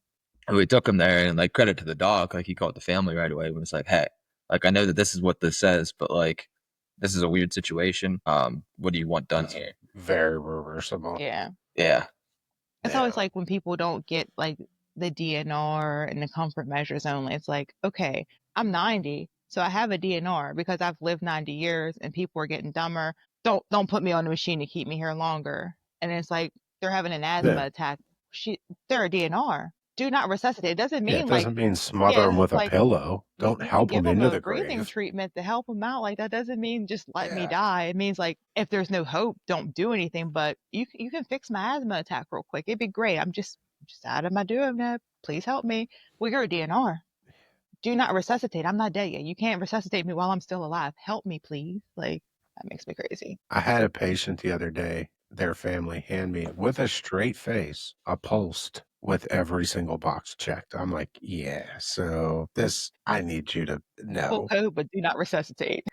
And we took him there, and like credit to the doc, like he called the family right away and was like, hey, like I know that this is what this says, but like this is a weird situation. What do you want done here? very reversible. Yeah. Yeah. It's Yeah. always like when people don't get like the DNR and the comfort measures only. It's like, okay, I'm 90, so I have a DNR because I've lived 90 years and people are getting dumber. Don't put me on the machine to keep me here longer. And it's like they're having an asthma Yeah. attack. They're a DNR. Do not resuscitate. It doesn't Yeah. It mean like doesn't mean smother yeah, them with it's a like pillow. Don't you can help give them them into a the breathing grave. treatment to help them out. Like that doesn't mean just let me Yeah. die. It means like if there's no hope, don't do anything. But you can fix my asthma attack real quick. It'd be great. I'm just out of my doing that. Please help me. Well, you're a DNR. Do not resuscitate. I'm not dead yet. You can't resuscitate me while I'm still alive. Help me, please. Like that makes me crazy. I had a patient the other day, their family hand me with a straight face, a pulsed with every single box checked. I'm like, yeah, so this, I need you to Full know. code, but do not resuscitate.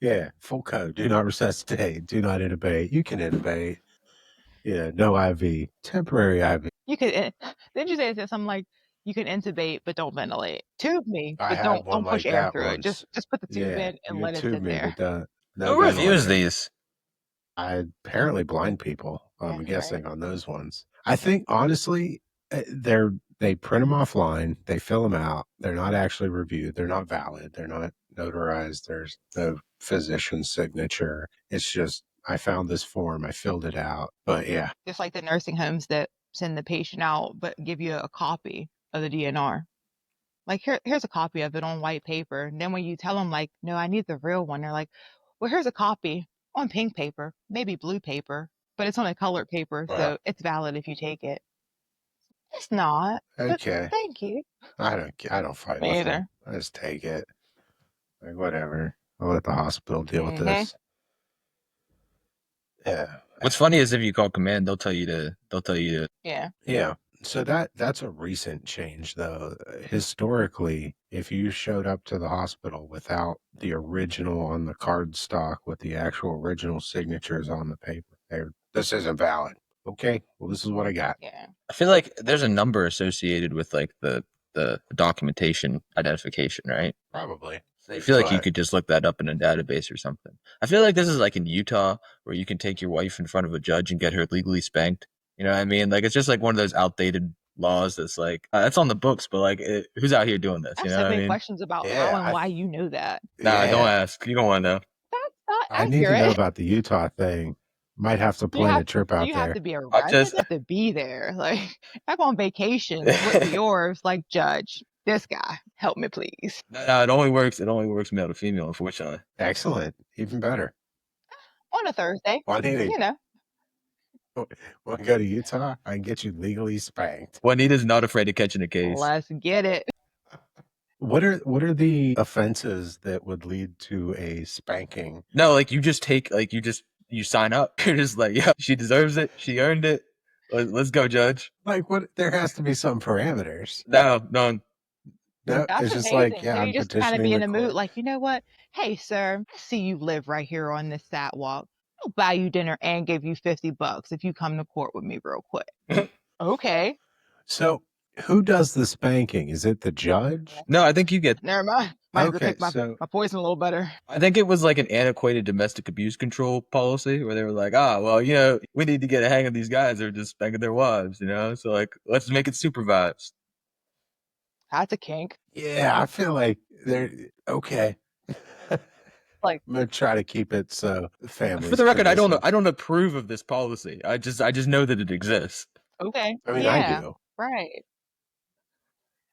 Yeah, full code. Do not resuscitate. Do not intubate. You can intubate. Yeah, no IV. Temporary IV. You could didn't you say something like you can intubate but don't ventilate. Tube me, I but had one don't push like air that through it. once. Just put the tube Yeah, in you and can let it tube sit me, there. but no Who reviews ventilator. these? I apparently blind people. I'm Yeah, guessing right. on those ones. I think honestly, they print them offline. They fill them out. They're not actually reviewed. They're not valid. They're not notarized. There's no physician signature. It's just I found this form. I filled it out. But yeah, Just like the nursing homes that send the patient out but give you a copy of the DNR. Like here's a copy of it on white paper. And then when you tell them like, no, I need the real one, they're like, well, here's a copy on pink paper, maybe blue paper, but it's on a colored paper, well, so it's valid if you take it. It's not, but okay. thank you. I don't fight Me with them. either. I just take it. Like whatever. I'll let the hospital deal with Mm-hmm. this. Yeah. What's funny is if you call command, they'll tell you to. Yeah. Yeah. So that's a recent change though. Historically, if you showed up to the hospital without the original on the card stock with the actual original signatures on the paper, this isn't valid. Okay, well this is what I got. Yeah. I feel like there's a number associated with like the documentation identification, right? Probably. So I feel like you But could just look that up in a database or something. I feel like this is like in Utah where you can take your wife in front of a judge and get her legally spanked. You know what I mean? Like it's just like one of those outdated laws that's like that's on the books, but like who's out here doing this? I You have know so what I many mean? questions about how yeah, and why you know that. Nah, don't yeah, ask. You don't want to know. That's not I need to know accurate. about the Utah thing. Might have to You plan have a trip do out you have there. to be a I resident? just You have to be there. Like if I go on vacation, what's yours? Like judge, this guy, help me please. no, it only works. It only works male to female, unfortunately. Excellent. Even better. On a Thursday, Juanita, you know. want to go to Utah? I can get you legally spanked. Juanita's not afraid of catching a case. Let's get it. What are the offenses that would lead to a spanking? No, like you just take, like you sign up. You're just like, yeah, she deserves it. She earned it. Let's go, judge. Like, what? There has to be some parameters. No, no. No, That's it's just like, amazing. yeah, So you I'm just kind of petitioning be in the the mood, court. like, you know what? Hey, sir, I see you live right here on this sidewalk. I'll buy you dinner and give you $50 if you come to court with me real quick. Okay. So, who does the spanking? Is it the judge? No, I think you get. Never mind. Might have to Okay, pick my, so my poison a little better. I think it was like an antiquated domestic abuse control policy where they were like, ah, well, we need to get a hang of these guys. They're just spanking their wives, So like, let's make it supervised. That's a kink. yeah, I feel like they're okay. I'm Like, gonna try to keep it so the For family's the record, I don't know. permissive. I don't approve of this policy. I just know that it exists. okay. I mean, I Yeah. do. Right.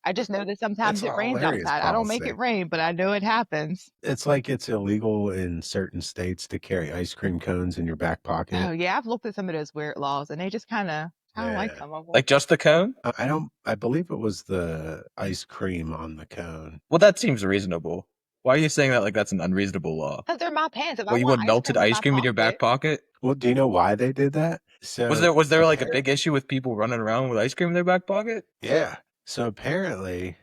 I just know that It's sometimes a it rains hilarious outside. I don't make policy. it rain, but I know it happens. It's like it's illegal in certain states to carry ice cream cones in your back Oh pocket. yeah, I've looked at some of those weird laws, and they just kind of, I don't like Yeah. some of them. Like just the cone? I don't. I believe it was the ice cream on the cone. Well, that seems reasonable. Why are you saying that like that's an unreasonable law? Because they're my pants. If I Well, you want want ice melted cream in ice my cream in your back pocket, pocket? Well, do you know why they did that? Was So there like a big issue with people running around with ice cream in their back pocket? yeah. So apparently,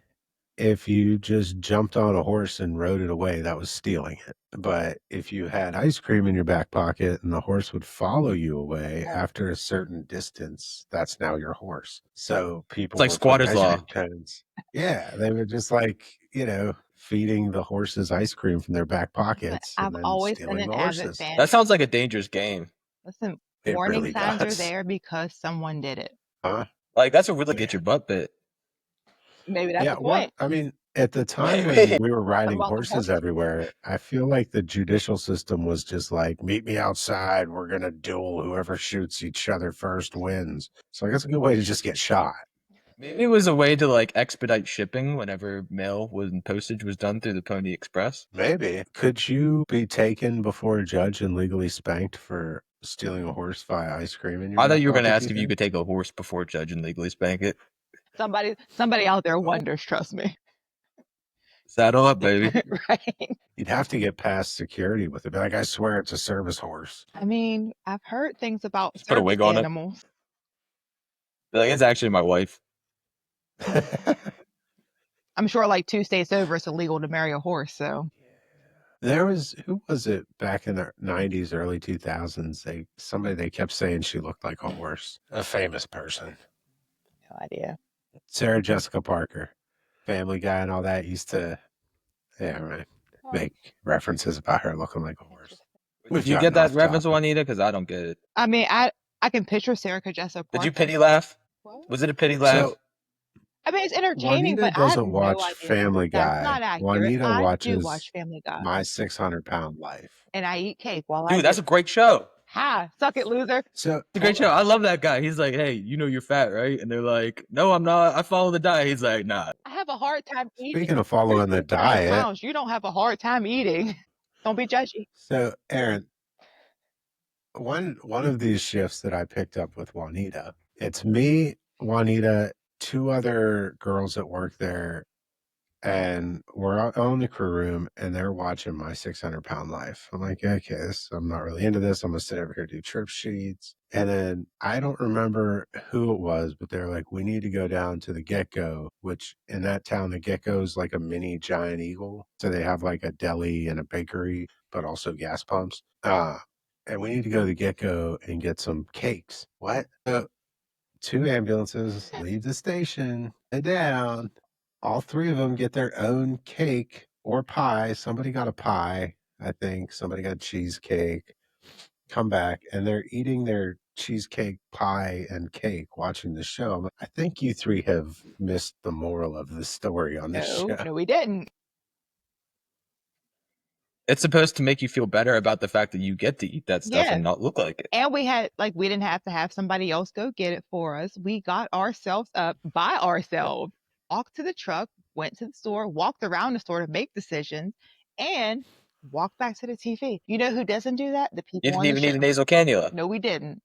if you just jumped on a horse and rode it away, that was stealing it. But if you had ice cream in your back pocket and the horse would follow you away after a certain distance, that's now your horse. So It's people like were putting squatter's ice law. cream cones. Yeah, they were just like, feeding the horses ice cream from their back but pockets and I've then always been stealing an the avid horses. fan. That sounds like a dangerous game. Listen, It warning really signs are does. there because someone did it. Huh? Like that's a really get Yeah. your butt bit. Maybe that's Yeah, the point. I mean, at the time when we were What riding about the horses horse? everywhere, I feel like the judicial system was just like, meet me outside. We're going to duel. Whoever shoots each other first wins. So I guess a good way to just get shot. Maybe it was a way to like expedite shipping whenever mail and postage was done through the Pony Express. Maybe. Could you be taken before a judge and legally spanked for stealing a horse via ice cream in your I thought back you were gonna pocket, do ask you if you think? could take a horse before a judge and legally spank it. Somebody out there Well, wonders, trust me. Saddle up, baby. Right. you'd have to get past security with it. Be like, I swear it's a service horse. I mean, I've heard things about Just put a service wig on it. animals. Be like, it's actually my wife. I'm sure like 2 states over, it's illegal to marry a horse. So There was who was it back in the 90s, early 2000s? They kept saying she looked like a horse. A famous person. no idea. Sarah Jessica Parker. Family Guy and all that used to right, make references about her looking like a horse. We've Did you gotten get that off reference, topic. Juanita? Because I don't get it. I mean, I can picture Sarah Jessica Did you Parker. pity laugh? What? Was it a pity laugh? So I mean, it's entertaining, Juanita but I have doesn't no watch idea. Family That's Guy. not accurate. Juanita I do watches watch Family Guy, My 600-Pound Life. and I eat cake while I Dude, do that's a it. great show. Ha! Suck it, loser. So It's a great show. I love that guy. He's like, hey, you're fat, right? And they're like, no, I'm not. I follow the diet. He's like, nah. I have a hard time eating. speaking of You're following the 600 diet, pounds. You don't have a hard time eating. Don't be judgy. so Aaron, one of these shifts that I picked up with Juanita, it's me, Juanita, two other girls that work there, and we're on the crew room, and they're watching My 600-Pound Life. I'm like, okay, I'm not really into this. I'm gonna sit over here do trip sheets, and then I don't remember who it was, but they're like, we need to go down to the Get Go, which in that town, the Get Go is like a mini Giant Eagle, so they have like a deli and a bakery, but also gas pumps. And we need to go to the Get Go and get some cakes. What? Two ambulances leave the station, head down. All three of them get their own cake or pie. Somebody got a pie, I think. Somebody got cheesecake. Come back, and they're eating their cheesecake, pie, and cake watching the show. I'm like, I think you three have missed the moral of the story on this No, show. no, we didn't. It's supposed to make you feel better about the fact that you get to eat that stuff Yeah. and not look like it. And we didn't have to have somebody else go get it for us. We got ourselves up by ourselves, walked to the truck, went to the store, walked around the store to make decisions, and walked back to the TV. You know who doesn't do that? The You people didn't on the even need show. a nasal cannula. No, we didn't.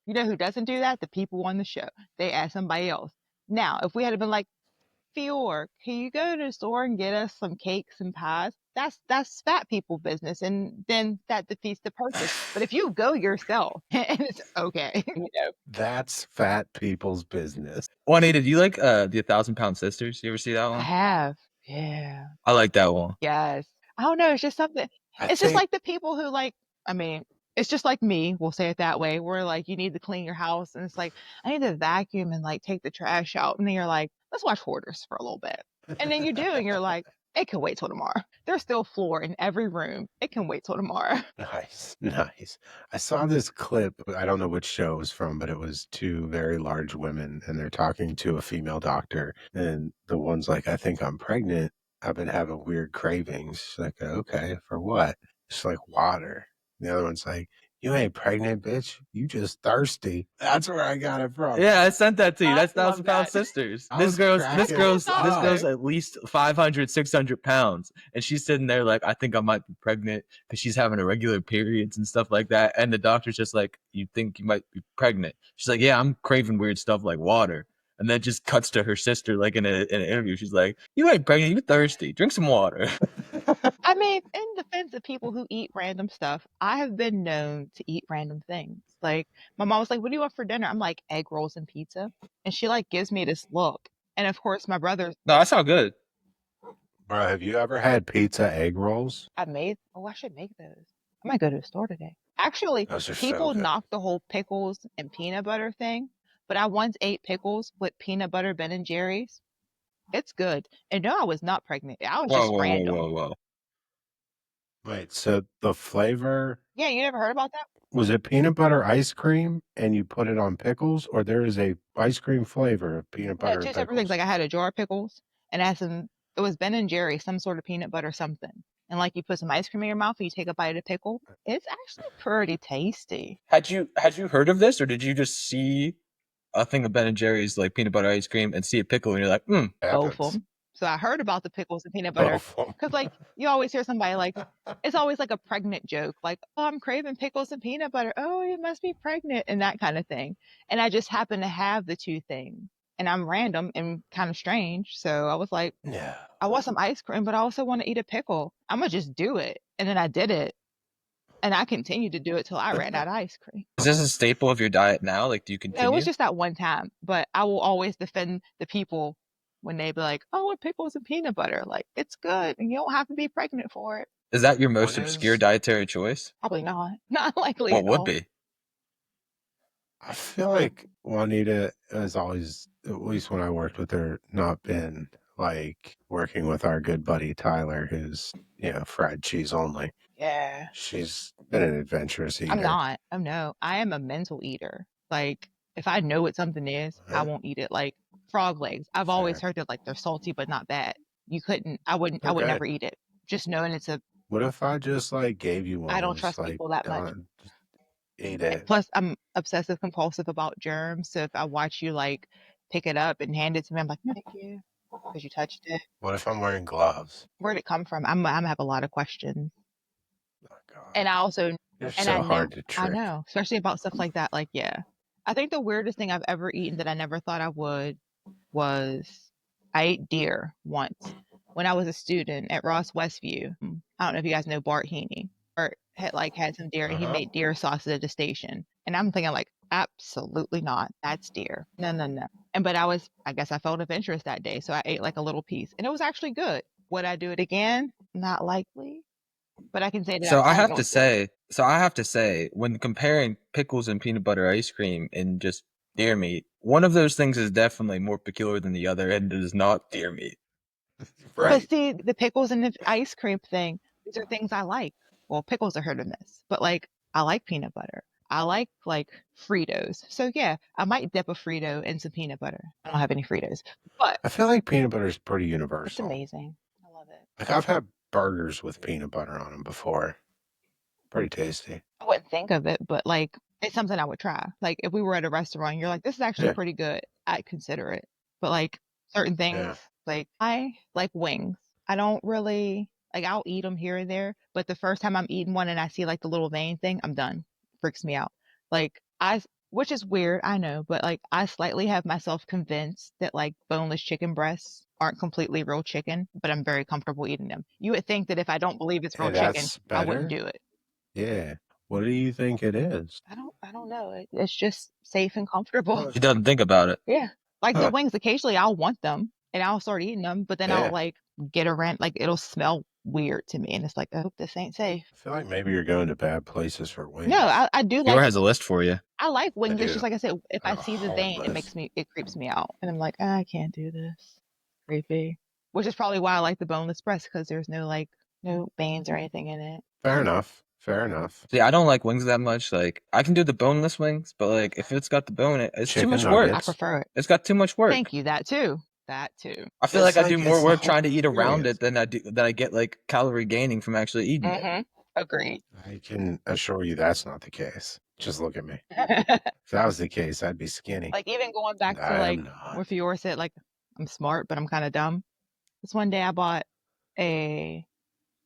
You know who doesn't do that? The people on the show. They asked somebody else. Now, if we had been like, Fior, can you go to the store and get us some cakes and pies? That's fat people business, and then that defeats the purpose. But if you go yourself, and it's okay, That's fat people's business. Juanita, do you like the 1,000 Pound Sisters? You ever see that I one? have, yeah. I like that one. Yes. I don't know, it's just something I it's just think like the people who, like I mean, it's just like me, we'll say it that way, where, like, you need to clean your house, and it's like, "I need to vacuum and, like, take the trash out," and then you're like, "Let's watch Hoarders for a little bit." And then you do, and you're like, "It can wait till tomorrow." There's still floor in every room. It can wait till tomorrow. nice, nice. I saw this clip. I don't know which show it was from, but it was two very large women, and they're talking to a female doctor. And the one's like, I think I'm pregnant. I've been having weird cravings. She's like, okay, for what? She's like, water. The other one's like, you ain't pregnant, bitch. You just thirsty. That's where I got it from. Yeah, I sent that to you. I That's love 1,000 Pound that. Sisters. I This was girl's cracking this up. girl's at least 500, 600 pounds, and she's sitting there like, I think I might be pregnant because she's having irregular periods and stuff like that. And the doctor's just like, you think you might be pregnant? She's like, yeah, I'm craving weird stuff like water. And then just cuts to her sister like in an interview. She's like, you ain't pregnant, you thirsty. Drink some water. I mean, in defense of people who eat random stuff, I have been known to eat random things. Like, my mom was like, "What do you want for dinner?" I'm like, "Egg rolls and pizza." And she, like, gives me this look. And of course, my brother No, that's not good. Bro, have you ever had pizza egg rolls? I should make those. I might go to the store today. Actually, Those are so people good. knock the whole pickles and peanut butter thing, but I once ate pickles with peanut butter Ben and Jerry's. It's good. And no, I was not pregnant. I was Whoa, just whoa, whoa, random. whoa, whoa. Wait, so the flavor Yeah, you never heard about that? was it peanut butter ice cream and you put it on pickles, or there is a ice cream flavor of peanut No, butter and two separate things. pickles? Like I had a jar of pickles and I had some. It was Ben and Jerry, some sort of peanut butter something. And like you put some ice cream in your mouth and you take a bite of pickle. It's actually pretty tasty. Had you heard of this, or did you just see a thing of Ben and Jerry's like peanut butter ice cream and see a pickle and you're like, Both of Happens. them. So I heard about the pickles and peanut butter Both of because like you always hear somebody like it's always like a pregnant joke, like, "Oh, I'm craving pickles and peanut butter. Oh, you must be pregnant," and that kind of thing. And I just happen to have the two things. And I'm random and kind of strange. So I was like, them. No. I want some ice cream, but I also want to eat a pickle. I'm gonna just do it. And then I did it. And I continued to do it till I ran out of ice cream. is this a staple of your diet now? Like, do you No, it was continue? just that one time. But I will always defend the people when they be like, "Oh, with pickles and peanut butter. Like, it's good and you don't have to be pregnant for it." Is that your What most obscure is dietary choice? Probably not. Not likely What at would all. be? I feel like Juanita has always, at least when I worked with her, not been like working with our good buddy Tyler, who's, fried cheese only. Yeah. She's been an adventurous I'm eater. not. Oh no. I am a mental eater. Like, if I know what something is, I Huh? won't eat it. Like frog legs. I've always Fair. heard that like they're salty but not bad. You couldn't I They're would never good. eat it. Just knowing it's a What if I just like gave you I one and don't was trust like, people that much. just eat it? Plus, I'm obsessive compulsive about germs. So if I watch you like pick it up and hand it to me, I'm like, "No, thank you," because you touched it. What if I'm wearing gloves? Where'd it come from? I'm gonna have a lot of questions. Oh, God. And I also, You're and I so know, hard to I trick. know, especially about stuff like that. Like, yeah, I think the weirdest thing I've ever eaten that I never thought I would was I ate deer once when I was a student at Ross Westview. I don't know if you guys know Bart Heaney or had some deer and Uh he huh. made deer sausage at the station. And I'm thinking like, absolutely not. That's deer. No, no, no. And but I guess I felt adventurous that day, so I ate like a little piece, and it was actually good. Would I do it again? Not likely, but I can say that I So I probably have to won't do it. say, so I have to say, when comparing pickles and peanut butter ice cream and just deer meat, one of those things is definitely more peculiar than the other, and it is not deer meat. But Right. see, the pickles and the ice cream thing, these are things I like. Well, pickles are hit or miss, but like I like peanut butter. I like Fritos. So yeah, I might dip a Frito in some peanut butter. I don't have any Fritos, but I feel like peanut butter is pretty it's universal. amazing. I love it. Like I've had burgers with peanut butter on them before. Pretty tasty. I wouldn't think of it, but like it's something I would try. Like if we were at a restaurant, you're like, "This is actually Yeah. pretty good." I'd consider it. But like certain things, Yeah. like I like wings. I don't really like I'll eat them here and there, but the first time I'm eating one and I see like the little vein thing, I'm done. Freaks me out. Like which is weird, I know, but like I slightly have myself convinced that like boneless chicken breasts aren't completely real chicken, but I'm very comfortable eating them. You would think that if I don't believe it's real And chicken, that's I wouldn't better? do it. Yeah. What do you think it is? I don't know. It's just safe and comfortable. She doesn't think about it. Yeah. Like the Huh. wings, occasionally I'll want them and I'll start eating them, but then I'll Yeah. like get around, like it'll smell weird to me. And it's like, oh, this ain't safe. I feel like maybe you're going to bad places for No, wings. I do Laura like, has a list for you. I like I wings. It's just do. like I said, if I I have a see the whole vein, list. it creeps me out. And I'm like, I can't do this. Creepy. Which is probably why I like the boneless breast because there's no like, no veins or anything in it. Fair enough. Fair enough. See, I don't like wings that much. Like, I can do the boneless wings, but like, if it's got the bone, it's too Chicken much work. I nuggets. prefer it. It's got too much work. Thank you. That too. That too. I feel It's like I do like more it's the work whole trying to eat around experience. it than I get like calorie gaining from actually eating it. Mm-hmm. Agreed. I can assure you that's not the case. Just look at me. If that was the case, I'd be skinny. Like even going back And to I like am not. what Fiora said, like I'm smart, but I'm kind of dumb. This one day I bought it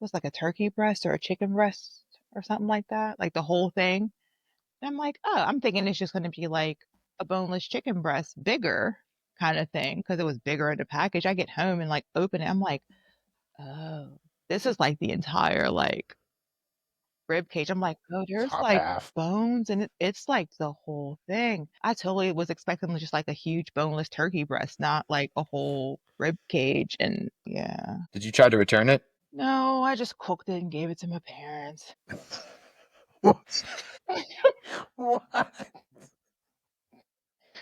was like a turkey breast or a chicken breast or something like that, like the whole thing. And I'm like, oh, I'm thinking it's just going to be like a boneless chicken breast, bigger kind of thing, because it was bigger in the package. I get home and like open it. I'm like, oh, this is like the entire like rib cage. I'm like, oh, there's Top like half. bones and it's like the whole thing. I totally was expecting just like a huge boneless turkey breast, not like a whole rib cage. And yeah, Did you try to return it? no, I just cooked it and gave it to my parents. What? What?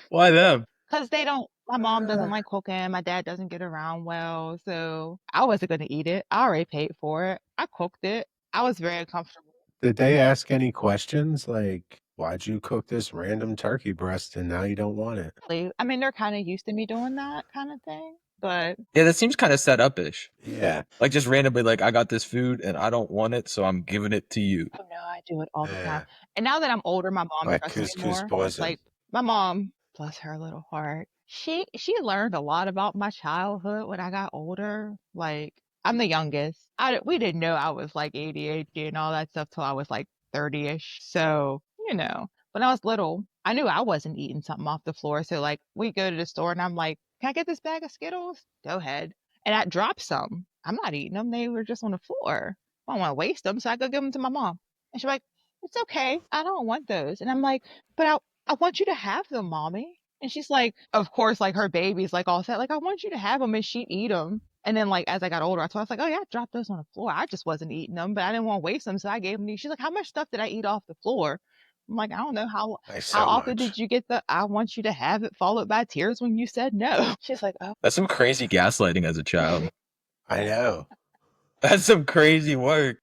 Why them? Because they don't, my mom doesn't like cooking. My dad doesn't get around well. So I wasn't going to eat it. I already paid for it. I cooked it. I was very uncomfortable. Did they ask any questions like, why'd you cook this random turkey breast and now you don't want it? I mean, they're kind of used to me doing that kind of thing. But Yeah, that seems kind of set up-ish. Yeah. Like just randomly, like I got this food and I don't want it, so I'm giving it to you. oh no, I do it all the time. Yeah. And now that I'm older, my mom Like trusts me couscous more. poison. Like my mom, bless her little heart, she learned a lot about my childhood when I got older. Like I'm the youngest. We didn't know I was like ADHD and all that stuff till I was like 30ish. So when I was little, I knew I wasn't eating something off the floor. So like we go to the store and I'm like, can I get this bag of Skittles? Go ahead. And I dropped some. I'm not eating them. They were just on the floor. I don't want to waste them, so I go give them to my mom. And she's like, it's okay. I don't want those. And I'm like, but I want you to have them, mommy. And she's like, of course, like her baby's like all set, like, I want you to have them. And she'd eat them. And then, like, as I got older, I was like, oh, yeah, I dropped those on the floor. I just wasn't eating them, but I didn't want to waste them. So I gave them to you. She's like, how much stuff did I eat off the floor? I'm like, I don't know. Like How so often much. did you get the I want you to have it followed by tears when you said no? She's like, oh, That's some crazy gaslighting as a child. I know. That's some crazy work.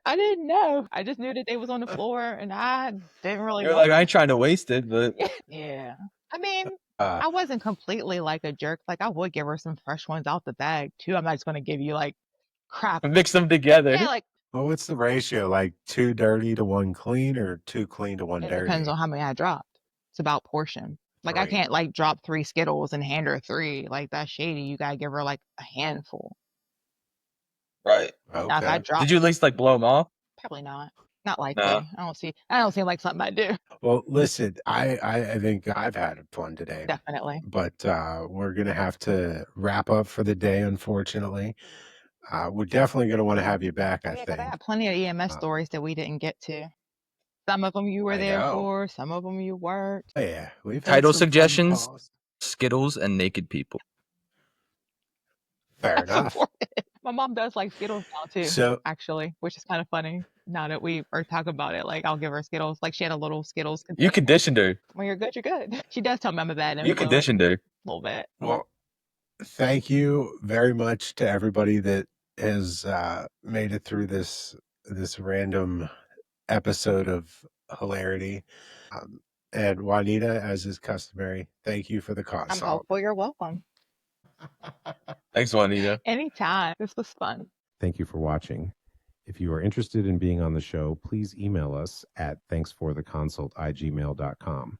I didn't know. I just knew that they was on the floor and I didn't really You're want like, I ain't trying to waste it, but yeah. I mean, Uh, I wasn't completely like a jerk. Like I would give her some fresh ones out the bag too. I'm not just gonna give you like crap. mix them together. Yeah, like well, what's the ratio? Like 2 dirty to 1 clean or 2 clean to 1 it dirty? depends on how many I dropped. It's about portion. Like I 3. can't like drop 3 Skittles and hand her 3. Like that's shady. You gotta give her like a handful. Right. Now if I Okay. drop, Did you at least like blow them off? probably not. Not likely. No. I don't seem like something I do. Well, listen, I think I've had fun today, Definitely. but we're gonna have to wrap up for the day, unfortunately. We're definitely gonna want to have you back, I Yeah, because I think. got plenty of EMS Um, stories that we didn't get to. Some of them you were I there know. for, some of them you weren't. Oh, yeah, we've had Title some phone suggestions: calls. Skittles and naked people. Fair I enough. support it. My mom does like Skittles now too, So, actually, which is kind of funny. Now that we are talking about it, like I'll give her Skittles. Like she had a little Skittles You container. conditioned her. When you're good, you're good. She does tell me I'm a bad You influence conditioned her. a little bit. well, thank you very much to everybody that has made it through this random episode of hilarity. And Juanita, as is customary, thank you for the I'm consult. hopeful you're welcome. Thanks, Juanita. Anytime. This was fun. Thank you for watching. If you are interested in being on the show, please email us at thanksfortheconsult@gmail.com.